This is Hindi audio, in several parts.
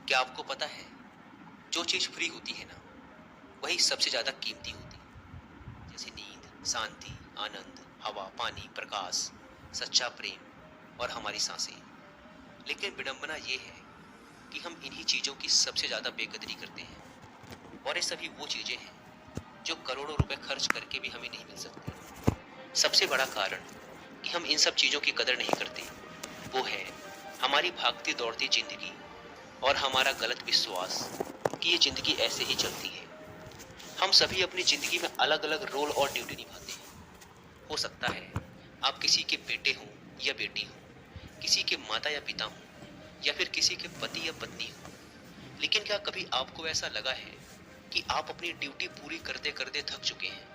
क्या आपको पता है, जो चीज़ फ्री होती है ना, वही सबसे ज़्यादा कीमती होती है। जैसे नींद, शांति, आनंद, हवा, पानी, प्रकाश, सच्चा प्रेम और हमारी सांसें। लेकिन विडंबना ये है कि हम इन्हीं चीज़ों की सबसे ज़्यादा बेकदरी करते हैं। और ये सभी वो चीज़ें हैं जो करोड़ों रुपए खर्च करके भी हमें नहीं मिल सकती। सबसे बड़ा कारण कि हम इन सब चीज़ों की कदर नहीं करते, वो है हमारी भागती दौड़ती जिंदगी और हमारा गलत विश्वास कि ये जिंदगी ऐसे ही चलती है। हम सभी अपनी जिंदगी में अलग अलग रोल और ड्यूटी निभाते हैं। हो सकता है आप किसी के बेटे हों या बेटी हों, किसी के माता या पिता हों, या फिर किसी के पति या पत्नी हों। लेकिन क्या कभी आपको ऐसा लगा है कि आप अपनी ड्यूटी पूरी करते करते थक चुके हैं,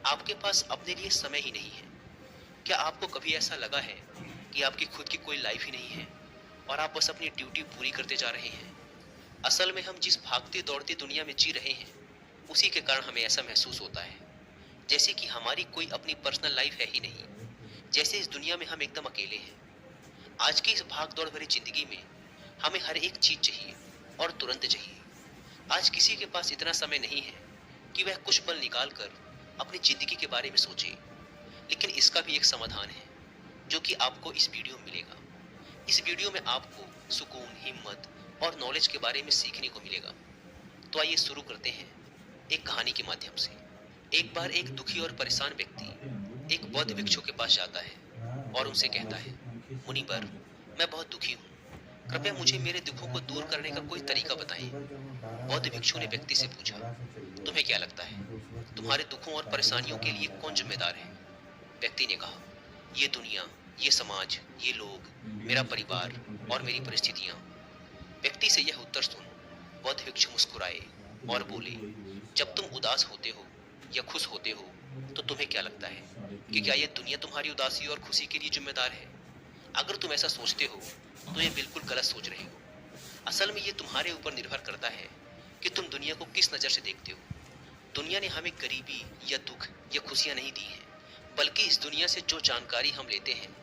आपके पास अपने लिए समय ही नहीं है? क्या आपको कभी ऐसा लगा है कि आपकी खुद की कोई लाइफ ही नहीं है और आप बस अपनी ड्यूटी पूरी करते जा रहे हैं? असल में हम जिस भागती दौड़ती दुनिया में जी रहे हैं, उसी के कारण हमें ऐसा महसूस होता है जैसे कि हमारी कोई अपनी पर्सनल लाइफ है ही नहीं, जैसे इस दुनिया में हम एकदम अकेले हैं। आज की इस भाग दौड़ भरी जिंदगी में हमें हर एक चीज चाहिए और तुरंत चाहिए। आज किसी के पास इतना समय नहीं है कि वह कुछ पल निकाल कर अपनी जिंदगी के बारे में सोचे। लेकिन इसका भी एक समाधान है, जो कि आपको इस वीडियो में मिलेगा। इस वीडियो में आपको सुकून, हिम्मत और नॉलेज के बारे में सीखने को मिलेगा। तो आइए शुरू करते हैं एक कहानी के माध्यम से। एक बार एक दुखी और परेशान व्यक्ति एक बौद्ध भिक्षु के पास जाता है और उनसे कहता है, मुनिवर, मैं बहुत दुखी हूँ, कृपया मुझे मेरे दुखों को दूर करने का कोई तरीका बताएं। बौद्ध भिक्षु ने व्यक्ति से पूछा, तुम्हें क्या लगता है, तुम्हारे दुखों और परेशानियों के लिए कौन जिम्मेदार है? व्यक्ति ने कहा, ये दुनिया, ये समाज, ये लोग, मेरा परिवार और मेरी परिस्थितियां। व्यक्ति से यह उत्तर सुन बौद्ध भिक्षु मुस्कुराए और बोले, जब तुम उदास होते हो या खुश होते हो, तो तुम्हें क्या लगता है कि क्या यह दुनिया तुम्हारी उदासी और खुशी के लिए जिम्मेदार है? अगर तुम ऐसा सोचते हो, तो यह बिल्कुल गलत सोच रहे हो। असल में यह तुम्हारे ऊपर निर्भर करता है कि तुम दुनिया को किस नजर से देखते हो। दुनिया ने हमें गरीबी या दुख या खुशियां नहीं दी हैं, बल्कि इस दुनिया से जो जानकारी हम लेते हैं,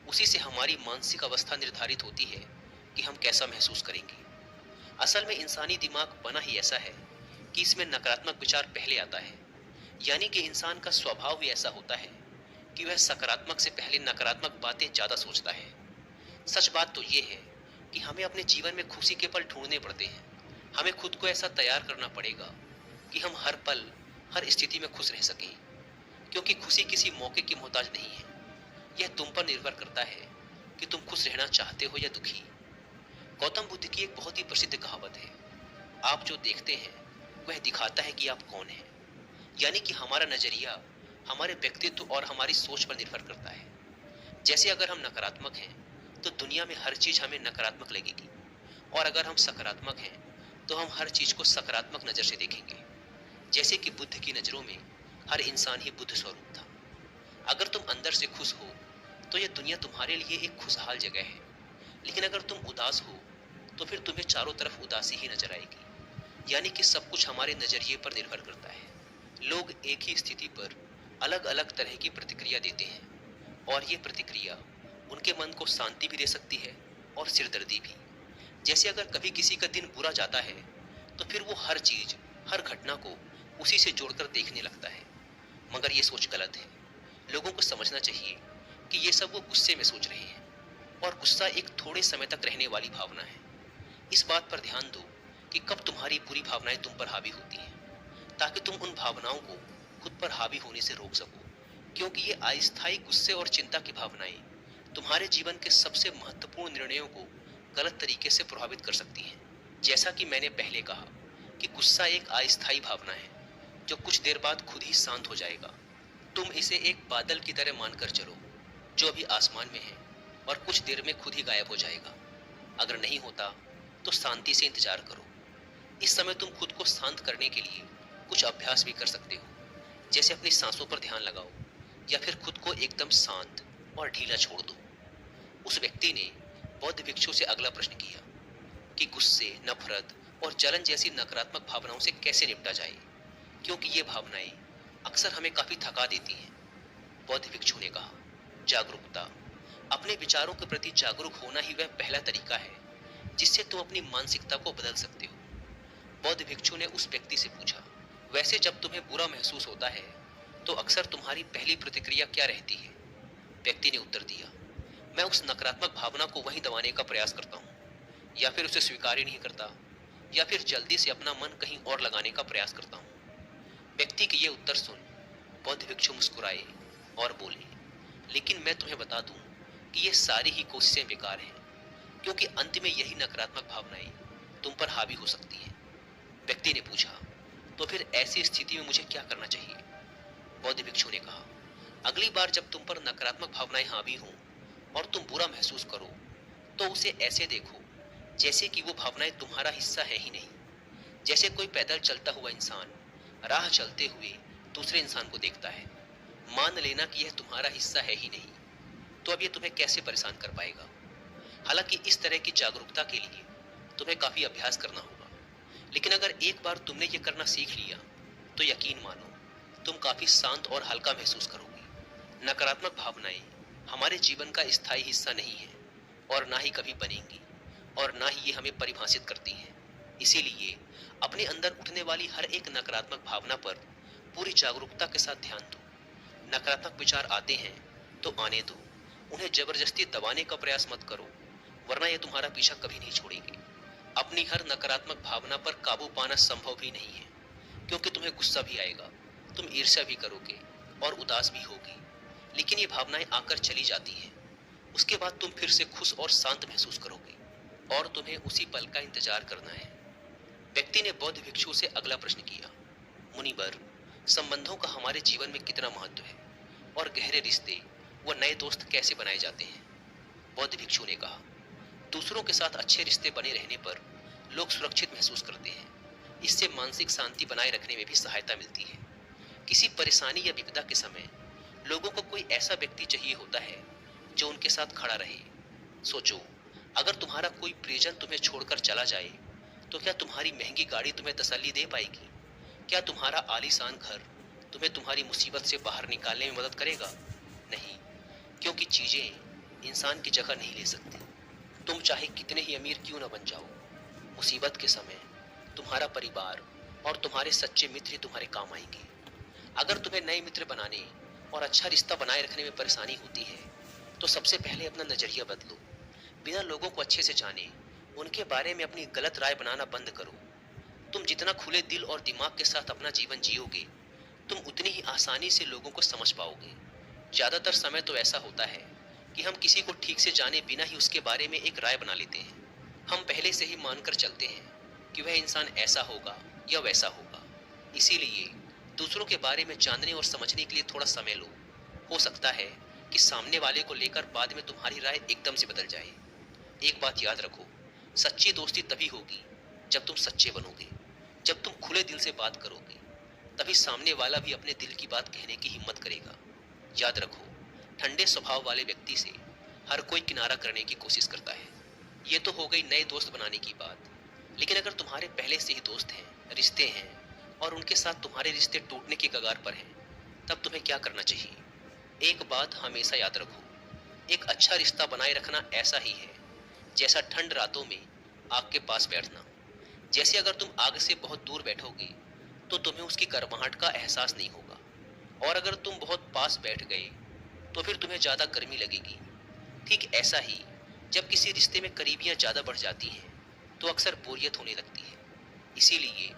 उसी से हमारी मानसिक अवस्था निर्धारित होती है कि हम कैसा महसूस करेंगे। असल में इंसानी दिमाग बना ही ऐसा है कि इसमें नकारात्मक विचार पहले आता है। यानी कि इंसान का स्वभाव भी ऐसा होता है कि वह सकारात्मक से पहले नकारात्मक बातें ज्यादा सोचता है। सच बात तो यह है कि हमें अपने जीवन में खुशी के पल ढूंढने पड़ते हैं। हमें खुद को ऐसा तैयार करना पड़ेगा कि हम हर पल, हर स्थिति में खुश रह सकें। क्योंकि खुशी किसी मौके की मोहताज नहीं है। यह तुम पर निर्भर करता है कि तुम खुश रहना चाहते हो या दुखी। गौतम बुद्ध की एक बहुत ही प्रसिद्ध कहावत है, आप जो देखते हैं वह दिखाता है कि आप कौन हैं। यानी कि हमारा नजरिया हमारे व्यक्तित्व और हमारी सोच पर निर्भर करता है। जैसे अगर हम नकारात्मक हैं, तो दुनिया में हर चीज हमें नकारात्मक लगेगी, और अगर हम सकारात्मक हैं, तो हम हर चीज को सकारात्मक नजर से देखेंगे। जैसे कि बुद्ध की नजरों में हर इंसान ही बुद्ध स्वरूप था। अगर तुम अंदर से खुश हो, तो यह दुनिया तुम्हारे लिए एक खुशहाल जगह है। लेकिन अगर तुम उदास हो, तो फिर तुम्हें चारों तरफ उदासी ही नजर आएगी। यानी कि सब कुछ हमारे नजरिए पर निर्भर करता है। लोग एक ही स्थिति पर अलग अलग तरह की प्रतिक्रिया देते हैं, और ये प्रतिक्रिया उनके मन को शांति भी दे सकती है और सिरदर्दी भी। जैसे अगर कभी किसी का दिन बुरा जाता है, तो फिर वो हर चीज, हर घटना को उसी से जोड़कर देखने लगता है। मगर ये सोच गलत है। लोगों को समझना चाहिए कि ये सब वो गुस्से में सोच रहे हैं, और गुस्सा एक थोड़े समय तक रहने वाली भावना है। इस बात पर ध्यान दो कि कब तुम्हारी बुरी भावनाएं तुम पर हावी होती हैं, ताकि तुम उन भावनाओं को खुद पर हावी होने से रोक सको। क्योंकि ये अस्थायी गुस्से और चिंता की भावनाएं तुम्हारे जीवन के सबसे महत्वपूर्ण निर्णयों को गलत तरीके से प्रभावित कर सकती हैं। जैसा कि मैंने पहले कहा कि गुस्सा एक अस्थायी भावना है, जो कुछ देर बाद खुद ही शांत हो जाएगा। तुम इसे एक बादल की तरह मानकर चलो, जो अभी आसमान में है और कुछ देर में खुद ही गायब हो जाएगा। अगर नहीं होता, तो शांति से इंतजार करो। इस समय तुम खुद को शांत करने के लिए कुछ अभ्यास भी कर सकते हो। जैसे अपनी सांसों पर ध्यान लगाओ, या फिर खुद को एकदम शांत और ढीला छोड़ दो। उस व्यक्ति ने बौद्ध भिक्षु से अगला प्रश्न किया कि गुस्से, नफरत और जलन जैसी नकारात्मक भावनाओं से कैसे निपटा जाए, क्योंकि ये भावनाएं अक्सर हमें काफी थका देती हैं। बौद्ध भिक्षु ने कहा, जागरूकता। अपने विचारों के प्रति जागरूक होना ही वह पहला तरीका है जिससे तुम अपनी मानसिकता को बदल सकते हो। बौद्ध भिक्षु ने उस व्यक्ति से पूछा, वैसे जब तुम्हें बुरा महसूस होता है तो अक्सर तुम्हारी पहली प्रतिक्रिया क्या रहती है? व्यक्ति ने उत्तर दिया, मैं उस नकारात्मक भावना को वहीं दबाने का प्रयास करता हूँ, या फिर उसे स्वीकार ही नहीं करता, या फिर जल्दी से अपना मन कहीं और लगाने का प्रयास करता हूँ। व्यक्ति के ये उत्तर सुन बौद्ध भिक्षु मुस्कुराए और बोले, लेकिन मैं तुम्हें बता दूं कि ये सारी ही कोशिशें बेकार हैं, क्योंकि अंत में यही नकारात्मक भावनाएं तुम पर हावी हो सकती हैं। व्यक्ति ने पूछा, तो फिर ऐसी स्थिति में मुझे क्या करना चाहिए? बौद्ध भिक्षु ने कहा, अगली बार जब तुम पर नकारात्मक भावनाएं हावी हों और तुम बुरा महसूस करो तो उसे ऐसे देखो जैसे कि वो भावनाएं तुम्हारा हिस्सा है ही नहीं। जैसे कोई पैदल चलता हुआ इंसान राह चलते हुए दूसरे इंसान को देखता है, मान लेना कि यह तुम्हारा हिस्सा है ही नहीं, तो अब ये तुम्हें कैसे परेशान कर पाएगा? हालांकि इस तरह की जागरूकता के लिए तुम्हें काफी अभ्यास करना होगा, लेकिन अगर एक बार तुमने ये करना सीख लिया तो यकीन मानो तुम काफी शांत और हल्का महसूस करोगे। नकारात्मक भावनाएं हमारे जीवन का स्थायी हिस्सा नहीं है और ना ही कभी बनेंगी, और ना ही ये हमें परिभाषित करती हैं। इसीलिए अपने अंदर उठने वाली हर एक नकारात्मक भावना पर पूरी जागरूकता के साथ ध्यान दो। नकारात्मक विचार आते हैं तो आने दो, उन्हें जबरदस्ती दबाने का प्रयास मत करो, वरना ये तुम्हारा पीछा कभी नहीं छोड़ेंगे। अपनी हर नकारात्मक भावना पर काबू पाना संभव भी नहीं है, क्योंकि तुम्हें गुस्सा भी आएगा, तुम ईर्ष्या भी करोगे और उदास भी होगी, लेकिन ये भावनाएं आकर चली जाती हैं। उसके बाद तुम फिर से खुश और शांत महसूस करोगे और तुम्हें उसी पल का इंतजार करना है। व्यक्ति ने बौद्ध भिक्षु से अगला प्रश्न किया, मुनिवर, संबंधों का हमारे जीवन में कितना महत्व है और गहरे रिश्ते व नए दोस्त कैसे बनाए जाते हैं? बौद्ध भिक्षु ने कहा, दूसरों के साथ अच्छे रिश्ते बने रहने पर लोग सुरक्षित महसूस करते हैं। इससे मानसिक शांति बनाए रखने में भी सहायता मिलती है। किसी परेशानी या विपदा के समय लोगों को कोई ऐसा व्यक्ति चाहिए होता है जो उनके साथ खड़ा रहे। सोचो, अगर तुम्हारा कोई प्रियजन तुम्हें छोड़कर चला जाए तो क्या तुम्हारी महंगी गाड़ी तुम्हें तसल्ली दे पाएगी? क्या तुम्हारा आलीशान घर तुम्हें तुम्हारी मुसीबत से बाहर निकालने में मदद करेगा? नहीं, क्योंकि चीजें इंसान की जगह नहीं ले सकती। तुम चाहे कितने ही अमीर क्यों न बन जाओ, मुसीबत के समय तुम्हारा परिवार और तुम्हारे सच्चे मित्र ही तुम्हारे काम आएंगे। अगर तुम्हें नए मित्र बनाने और अच्छा रिश्ता बनाए रखने में परेशानी होती है तो सबसे पहले अपना नजरिया बदलो। बिना लोगों को अच्छे से जाने उनके बारे में अपनी गलत राय बनाना बंद करो। तुम जितना खुले दिल और दिमाग के साथ अपना जीवन जियोगे, तुम उतनी ही आसानी से लोगों को समझ पाओगे। ज्यादातर समय तो ऐसा होता है कि हम किसी को ठीक से जाने बिना ही उसके बारे में एक राय बना लेते हैं। हम पहले से ही मानकर चलते हैं कि वह इंसान ऐसा होगा या वैसा होगा। इसीलिए दूसरों के बारे में जानने और समझने के लिए थोड़ा समय लो। हो सकता है कि सामने वाले को लेकर बाद में तुम्हारी राय एकदम से बदल जाए। एक बात याद रखो, सच्ची दोस्ती तभी होगी जब तुम सच्चे बनोगे। जब तुम खुले दिल से बात करोगे तभी सामने वाला भी अपने दिल की बात कहने की हिम्मत करेगा। याद रखो, ठंडे स्वभाव वाले व्यक्ति से हर कोई किनारा करने की कोशिश करता है। ये तो हो गई नए दोस्त बनाने की बात, लेकिन अगर तुम्हारे पहले से ही दोस्त हैं, रिश्ते हैं और उनके साथ तुम्हारे रिश्ते टूटने की कगार पर हैं, तब तुम्हें क्या करना चाहिए? एक बात हमेशा याद रखो, एक अच्छा रिश्ता बनाए रखना ऐसा ही है जैसा ठंड रातों में आग के पास बैठना। जैसे अगर तुम आग से बहुत दूर बैठोगे तो तुम्हें उसकी गर्माहट का एहसास नहीं होगा, और अगर तुम बहुत पास बैठ गए तो फिर तुम्हें ज्यादा गर्मी लगेगी। ठीक ऐसा ही जब किसी रिश्ते में करीबियां ज्यादा बढ़ जाती हैं तो अक्सर बोरियत होने लगती है। इसीलिए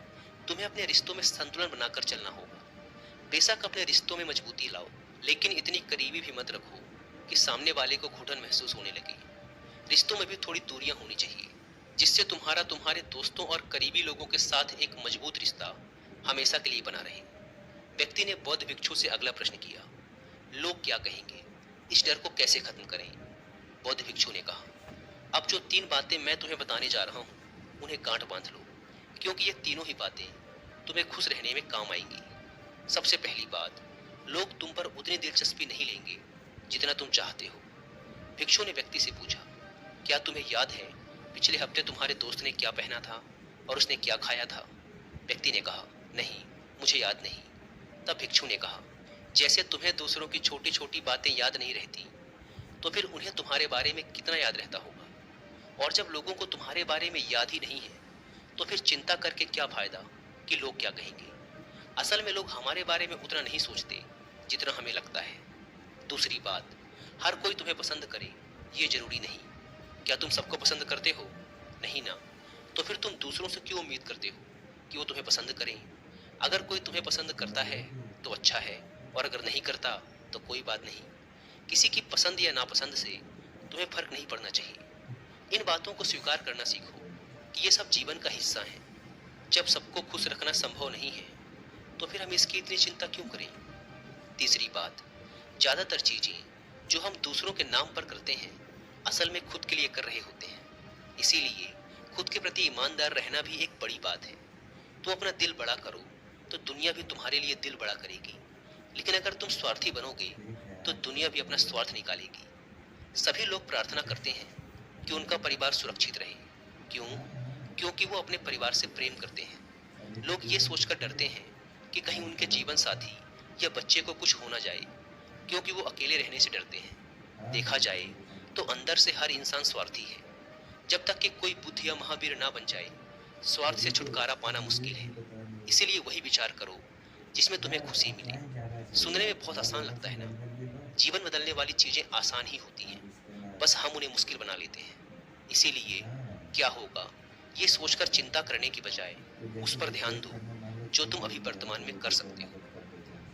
तुम्हें अपने रिश्तों में संतुलन बनाकर चलना होगा। बेशक अपने रिश्तों में मजबूती लाओ, लेकिन इतनी करीबी भी मत रखो कि सामने वाले को घुटन महसूस होने लगे। रिश्तों में भी थोड़ी दूरियां होनी चाहिए, जिससे तुम्हारा तुम्हारे दोस्तों और करीबी लोगों के साथ एक मजबूत रिश्ता हमेशा के लिए बना रहे। व्यक्ति ने बौद्ध भिक्षु से अगला प्रश्न किया, लोग क्या कहेंगे, इस डर को कैसे खत्म करें? बौद्ध भिक्षु ने कहा, अब जो 3 बातें मैं तुम्हें बताने जा रहा हूँ उन्हें गांठ बांध लो, क्योंकि ये तीनों ही बातें तुम्हें खुश रहने में काम आएंगी। सबसे पहली बात, लोग तुम पर उतनी दिलचस्पी नहीं लेंगे जितना तुम चाहते हो। भिक्षु ने व्यक्ति से पूछा, क्या तुम्हें याद है पिछले हफ्ते तुम्हारे दोस्त ने क्या पहना था और उसने क्या खाया था? व्यक्ति ने कहा, नहीं, मुझे याद नहीं। तब भिक्षु ने कहा, जैसे तुम्हें दूसरों की छोटी छोटी बातें याद नहीं रहती, तो फिर उन्हें तुम्हारे बारे में कितना याद रहता होगा। और जब लोगों को तुम्हारे बारे में याद ही नहीं है, तो फिर चिंता करके क्या फायदा कि लोग क्या कहेंगे। असल में लोग हमारे बारे में उतना नहीं सोचते जितना हमें लगता है। दूसरी बात, हर कोई तुम्हें पसंद करे ये जरूरी नहीं। क्या तुम सबको पसंद करते हो? नहीं ना। तो फिर तुम दूसरों से क्यों उम्मीद करते हो कि वो तुम्हें पसंद करें? अगर कोई तुम्हें पसंद करता है तो अच्छा है, और अगर नहीं करता तो कोई बात नहीं। किसी की पसंद या नापसंद से तुम्हें फर्क नहीं पड़ना चाहिए। इन बातों को स्वीकार करना सीखो कि ये सब जीवन का हिस्सा है। जब सबको खुश रखना संभव नहीं है तो फिर हम इसकी इतनी चिंता क्यों करें। तीसरी बात, ज्यादातर चीजें जो हम दूसरों के नाम पर करते हैं असल में खुद के लिए कर रहे होते हैं। इसीलिए खुद के प्रति ईमानदार रहना भी एक बड़ी बात है। तो अपना दिल बड़ा करो तो दुनिया भी तुम्हारे लिए दिल बड़ा करेगी। लेकिन अगर तुम स्वार्थी बनोगे तो दुनिया भी अपना स्वार्थ निकालेगी। सभी लोग प्रार्थना करते हैं कि उनका परिवार सुरक्षित रहे। क्यों? क्योंकि वो अपने परिवार से प्रेम करते हैं। लोग ये सोचकर डरते हैं कि कहीं उनके जीवन साथी या बच्चे को कुछ हो ना जाए, क्योंकि वो अकेले रहने से डरते हैं। देखा जाए तो अंदर से हर इंसान स्वार्थी है। जब तक कि कोई बुद्ध या महावीर ना बन जाए, स्वार्थ से छुटकारा पाना मुश्किल है। इसीलिए वही विचार करो जिसमें तुम्हें खुशी मिले। सुनने में बहुत आसान लगता है ना। जीवन बदलने वाली चीजें आसान ही होती हैं, बस हम उन्हें मुश्किल बना लेते हैं। इसीलिए क्या होगा ये सोचकर चिंता करने की बजाय उस पर ध्यान दो जो तुम अभी वर्तमान में कर सकते हो।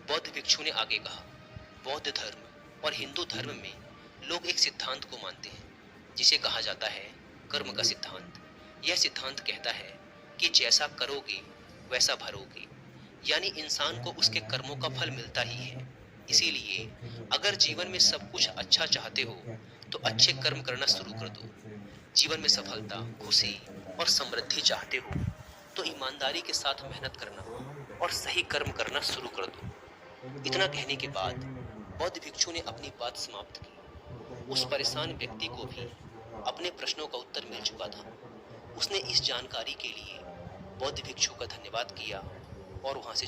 बौद्ध भिक्षु ने आगे कहा, बौद्ध धर्म और हिंदू धर्म में लोग एक सिद्धांत को मानते हैं जिसे कहा जाता है कर्म का सिद्धांत। यह सिद्धांत कहता है कि जैसा करोगे वैसा भरोगे, यानी इंसान को उसके कर्मों का फल मिलता ही है। इसीलिए अगर जीवन में सब कुछ अच्छा चाहते हो तो अच्छे कर्म करना शुरू कर दो। जीवन में सफलता, खुशी और समृद्धि चाहते हो तो ईमानदारी के साथ मेहनत करना और सही कर्म करना शुरू कर दो। इतना कहने के बाद बौद्ध भिक्षु ने अपनी बात समाप्त की। उस परेशान व्यक्ति को भी अपने प्रश्नों का उत्तर मिल चुका था। उसने इस जानकारी के लिए बौद्ध भिक्षु का धन्यवाद किया और वहां से